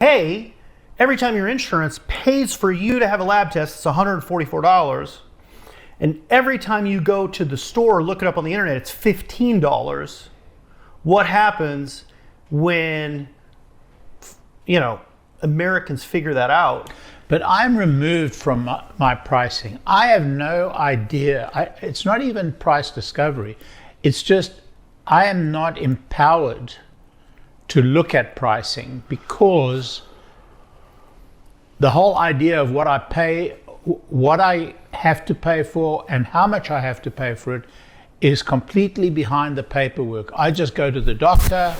hey, every time your insurance pays for you to have a lab test, it's $144. And every time you go to the store, look it up on the internet, it's $15. What happens when, Americans figure that out? But I'm removed from my pricing. I have no idea. It's not even price discovery. It's just I am not empowered to look at pricing, because the whole idea of what I pay, what I have to pay for, and how much I have to pay for it is completely behind the paperwork. I just go to the doctor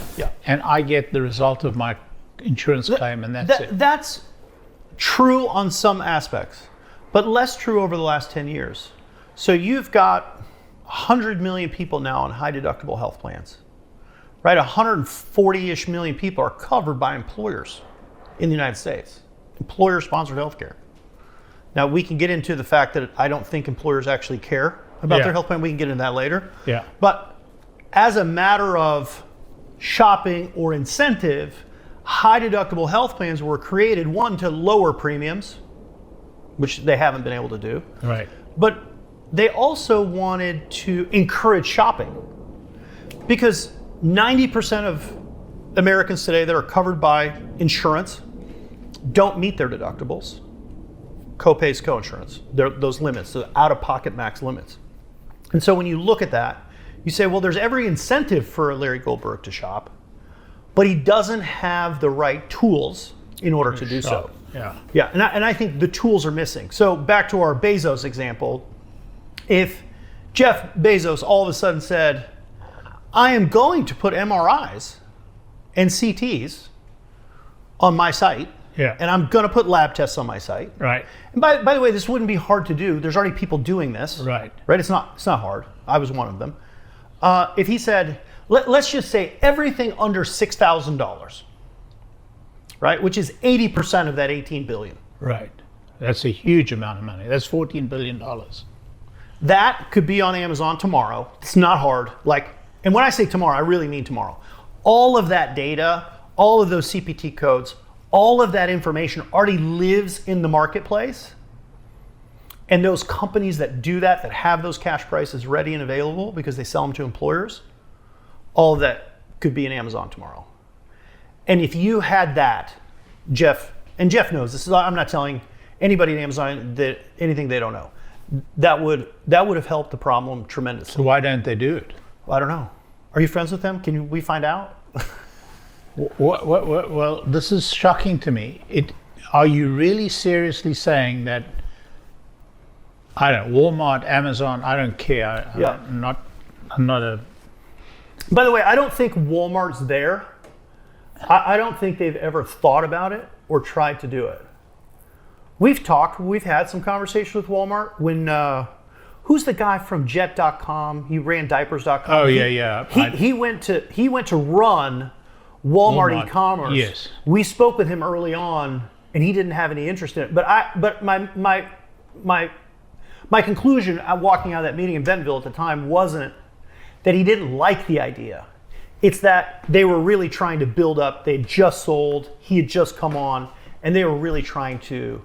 and I get the result of my insurance claim, and that's it. That's true on some aspects, but less true over the last 10 years. So you've got 100 million people now on high deductible health plans, right? 140-ish million people are covered by employers in the United States, employer-sponsored healthcare. Now, we can get into the fact that I don't think employers actually care about their health plan. We can get into that later. Yeah. But as a matter of shopping or incentive, high deductible health plans were created, one, to lower premiums, which they haven't been able to do. Right. But they also wanted to encourage shopping, because 90% of Americans today that are covered by insurance don't meet their deductibles. Co-pays, co-insurance, those limits, the out-of-pocket max limits. And so when you look at that, you say, well, there's every incentive for Larry Goldberg to shop, but he doesn't have the right tools in order to do so. Yeah. And I think the tools are missing. So back to our Bezos example, if Jeff Bezos all of a sudden said, I am going to put MRIs and CTs on my site, and I'm going to put lab tests on my site. Right. And by the way, this wouldn't be hard to do. There's already people doing this. Right. It's not hard. I was one of them. If he said, let's just say everything under $6,000, right, which is 80% of that 18 billion. Right. That's a huge amount of money. That's $14 billion. That could be on Amazon tomorrow. It's not hard. And when I say tomorrow, I really mean tomorrow. All of that data, all of those CPT codes, all of that information already lives in the marketplace. And those companies that do that have those cash prices ready and available because they sell them to employers, all of that could be in Amazon tomorrow. And if you had that, Jeff knows this, I'm not telling anybody at Amazon that anything they don't know. That would have helped the problem tremendously. So why don't they do it? Well, I don't know. Are you friends with them? Can we find out? Well, this is shocking to me. Are you really seriously saying that, I don't know, Walmart, Amazon, I don't care. I'm not a... By the way, I don't think Walmart's there. I don't think they've ever thought about it or tried to do it. We've had some conversations with Walmart when, who's the guy from Jet.com? He ran Diapers.com. Oh, yeah. He went to run Walmart e-commerce. Yes. We spoke with him early on, and he didn't have any interest in it. But my conclusion walking out of that meeting in Bentonville at the time wasn't that he didn't like the idea. It's that they were really trying to build up. They had just sold. He had just come on, and they were really trying to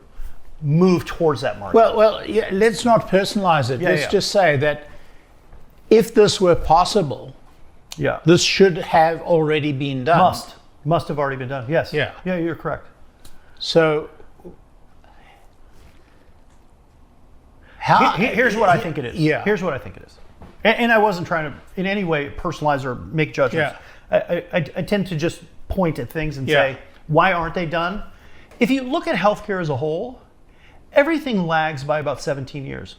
move towards that market. Well, yeah, let's not personalize it. Let's just say that if this were possible, this should have already been done. Must have already been done. Yes. Yeah, you're correct. So here's what I think it is. Yeah. Here's what I think it is. And I wasn't trying to in any way personalize or make judgments. Yeah. I tend to just point at things and say, why aren't they done? If you look at healthcare as a whole, everything lags by about 17 years.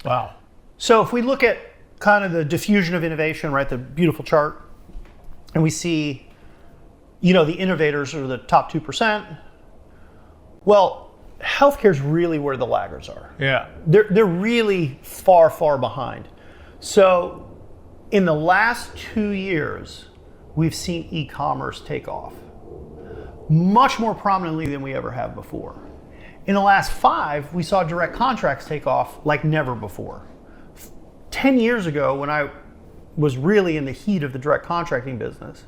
Wow. So if we look at kind of the diffusion of innovation, right, the beautiful chart, and we see, the innovators are the top 2%, well, healthcare is really where the laggards are. Yeah. They're really far, far behind. So in the last 2 years, we've seen e-commerce take off much more prominently than we ever have before. In the last 5, we saw direct contracts take off like never before. 10 years ago, when I was really in the heat of the direct contracting business,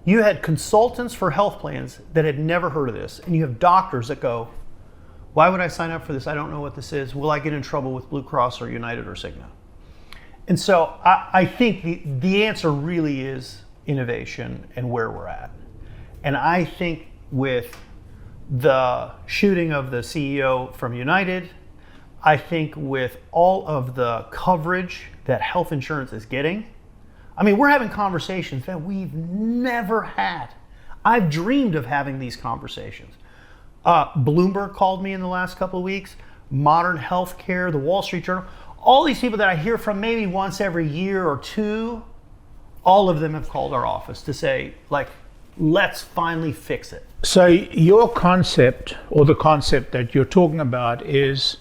You had consultants for health plans that had never heard of this, and you have doctors that go, why would I sign up for this? I don't know what this is. Will I get in trouble with Blue Cross or United or Cigna? And so I think the answer really is innovation and where we're at. And I think with the shooting of the CEO from United, I think with all of the coverage that health insurance is getting, I mean, we're having conversations that we've never had. I've dreamed of having these conversations. Bloomberg called me in the last couple of weeks, Modern Healthcare, the Wall Street Journal, all these people that I hear from maybe once every year or two, all of them have called our office to say, like, let's finally fix it. So your concept, or the concept that you're talking about, is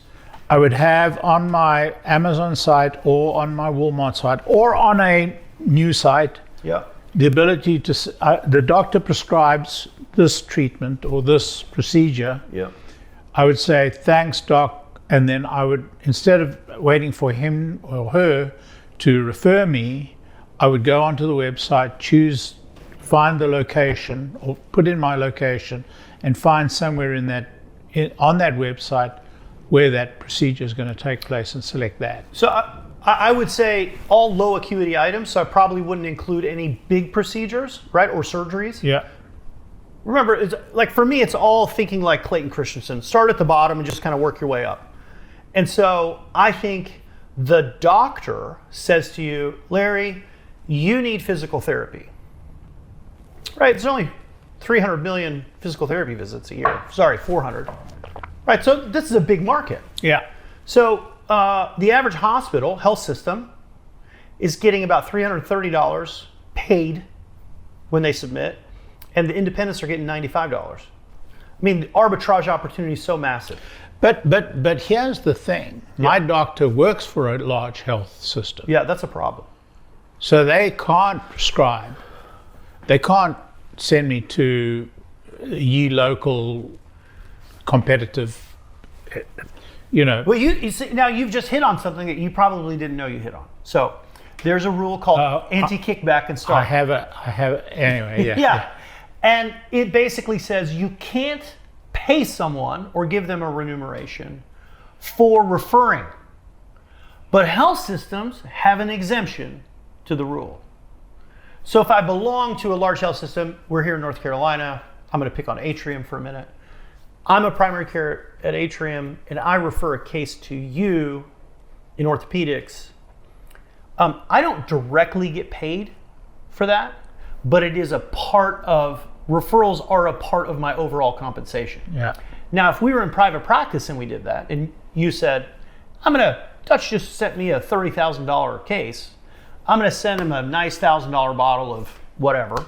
I would have on my Amazon site or on my Walmart site or on a new site, Yeah. the ability to, the doctor prescribes this treatment or this procedure. Yeah. I would say, thanks, doc. And then I would, instead of waiting for him or her to refer me, I would go onto the website, find the location or put in my location and find somewhere on that website where that procedure is going to take place and select that. So I would say all low acuity items, so I probably wouldn't include any big procedures, right, or surgeries. Yeah. Remember, it's, like for me, it's all thinking like Clayton Christensen. Start at the bottom and just kind of work your way up. And so I think the doctor says to you, Larry, you need physical therapy. Right, there's only 300 million physical therapy visits a year. Sorry, 400. Right, so this is a big market. Yeah. So the average hospital, health system, is getting about $330 paid when they submit, and the independents are getting $95. I mean, the arbitrage opportunity is so massive. But here's the thing. My doctor works for a large health system. Yeah, that's a problem. So they can't prescribe. They can't send me to ye local competitive, Well, you see, now you've just hit on something that you probably didn't know you hit on. So there's a rule called anti-kickback and start. I have anyway, yeah. Yeah. And it basically says you can't pay someone or give them a remuneration for referring. But health systems have an exemption to the rule. So if I belong to a large health system, we're here in North Carolina, I'm going to pick on Atrium for a minute. I'm a primary care at Atrium and I refer a case to you in orthopedics. I don't directly get paid for that, but it is a part of, referrals are a part of my overall compensation. Yeah. Now, if we were in private practice and we did that, and you said, Dutch just sent me a $30,000 case, I'm going to send him a nice $1,000 bottle of whatever,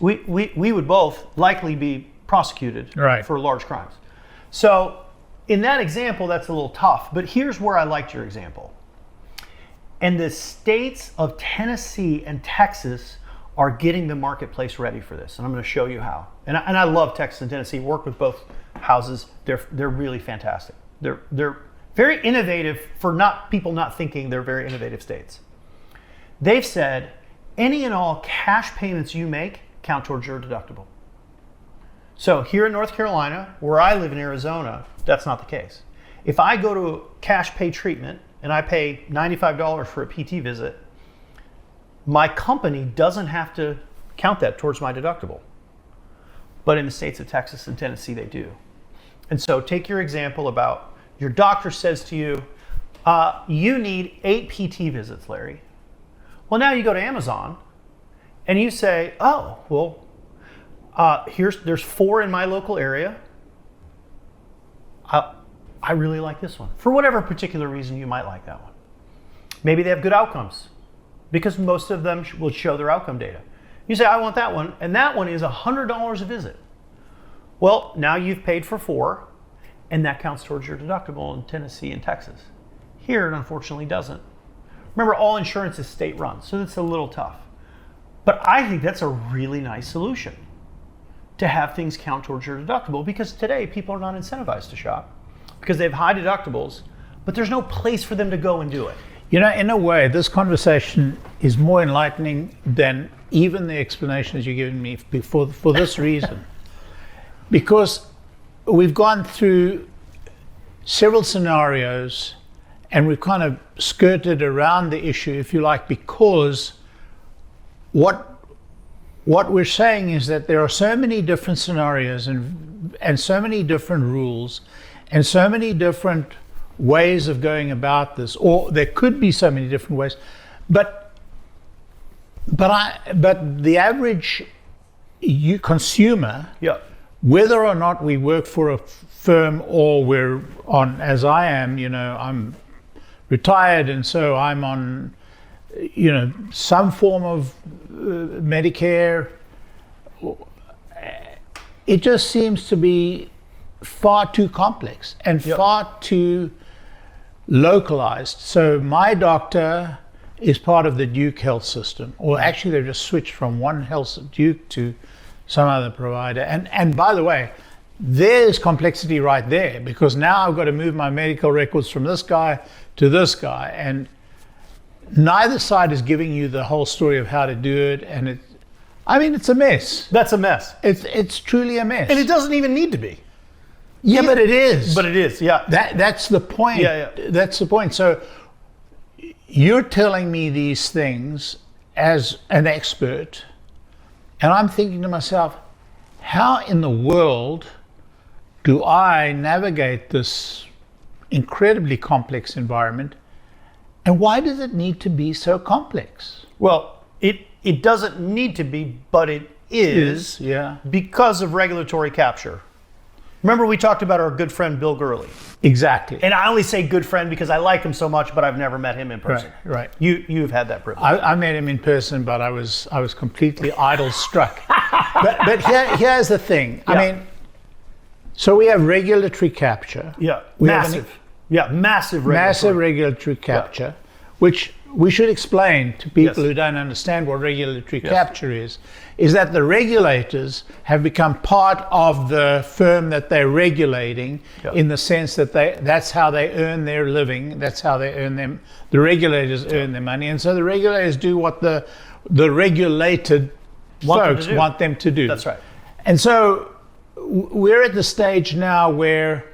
we would both likely be prosecuted for large crimes. So in that example, that's a little tough, but here's where I liked your example. And the states of Tennessee and Texas are getting the marketplace ready for this. And I'm going to show you how. And I love Texas and Tennessee, work with both houses. They're really fantastic. They're very innovative for people not thinking they're very innovative states. They've said any and all cash payments you make count towards your deductible. So here in North Carolina, where I live in Arizona, that's not the case. If I go to a cash pay treatment and I pay $95 for a PT visit, my company doesn't have to count that towards my deductible. But in the states of Texas and Tennessee, they do. And so take your example about your doctor says to you, you need 8 PT visits, Larry. Well, now you go to Amazon and you say, oh, well, there's 4 in my local area. I really like this one. For whatever particular reason, you might like that one. Maybe they have good outcomes because most of them will show their outcome data. You say, I want that one, and that one is $100 a visit. Well, now you've paid for 4, and that counts towards your deductible in Tennessee and Texas. Here, it unfortunately doesn't. Remember, all insurance is state-run, so it's a little tough. But I think that's a really nice solution to have things count towards your deductible, because today people are not incentivized to shop because they have high deductibles, but there's no place for them to go and do it. You know, in a way, this conversation is more enlightening than even the explanations you're giving me before, for this reason. Because we've gone through several scenarios and we've kind of skirted around the issue, if you like, because what we're saying is that there are so many different scenarios and so many different rules and so many different ways of going about this, or there could be so many different ways, but the average consumer, Yeah. whether or not we work for a firm or we're on, as I am, you know, I'm retired and so I'm on, you know, some form of Medicare. It just seems to be far too complex and far too localized. So my doctor is part of the Duke health system, or actually they've just switched from one health Duke to some other provider. And by the way, there's complexity right there, because now I've got to move my medical records from this guy to this guy, and neither side is giving you the whole story of how to do it, and it's a mess. That's a mess. It's truly a mess. And it doesn't even need to be. Yeah, but it is. But it is, yeah. That's the point. Yeah. That's the point. So you're telling me these things as an expert, and I'm thinking to myself, how in the world do I navigate this incredibly complex environment, and why does it need to be so complex? Well, it doesn't need to be, but it is because of regulatory capture. Remember we talked about our good friend Bill Gurley. Exactly. And I only say good friend because I like him so much, but I've never met him in person. Right. You've had that privilege. I met him in person, but I was completely idol struck. But here's the thing. Yeah. I mean, so we have regulatory capture. Yeah. Massive regulatory capture, which we should explain to people Yes. who don't understand what regulatory capture is that the regulators have become part of the firm that they're regulating, in the sense that that's how they earn their living, that's how they earn them. The regulators earn their money, and so the regulators do what the regulated folks want them to do. That's right. And so we're at the stage now where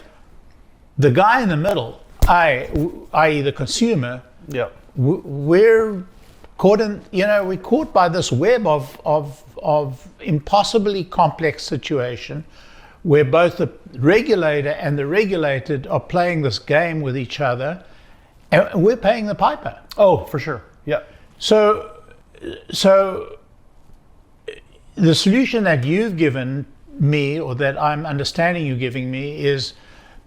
the guy in the middle, i.e. the consumer, we're caught we're caught by this web of impossibly complex situation where both the regulator and the regulated are playing this game with each other, and we're paying the piper. Oh, for sure. Yeah. So the solution that you've given me, or that I'm understanding you giving me, is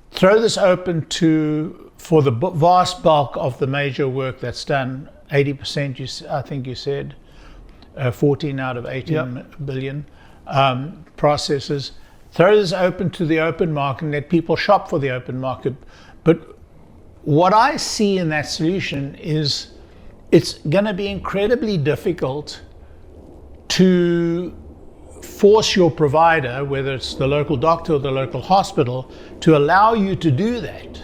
throw this open for the vast bulk of the major work that's done, 80%, I think you said, 14 out of 18 billion processes. Throw this open to the open market and let people shop for the open market. But what I see in that solution is it's going to be incredibly difficult to force your provider, whether it's the local doctor or the local hospital, to allow you to do that.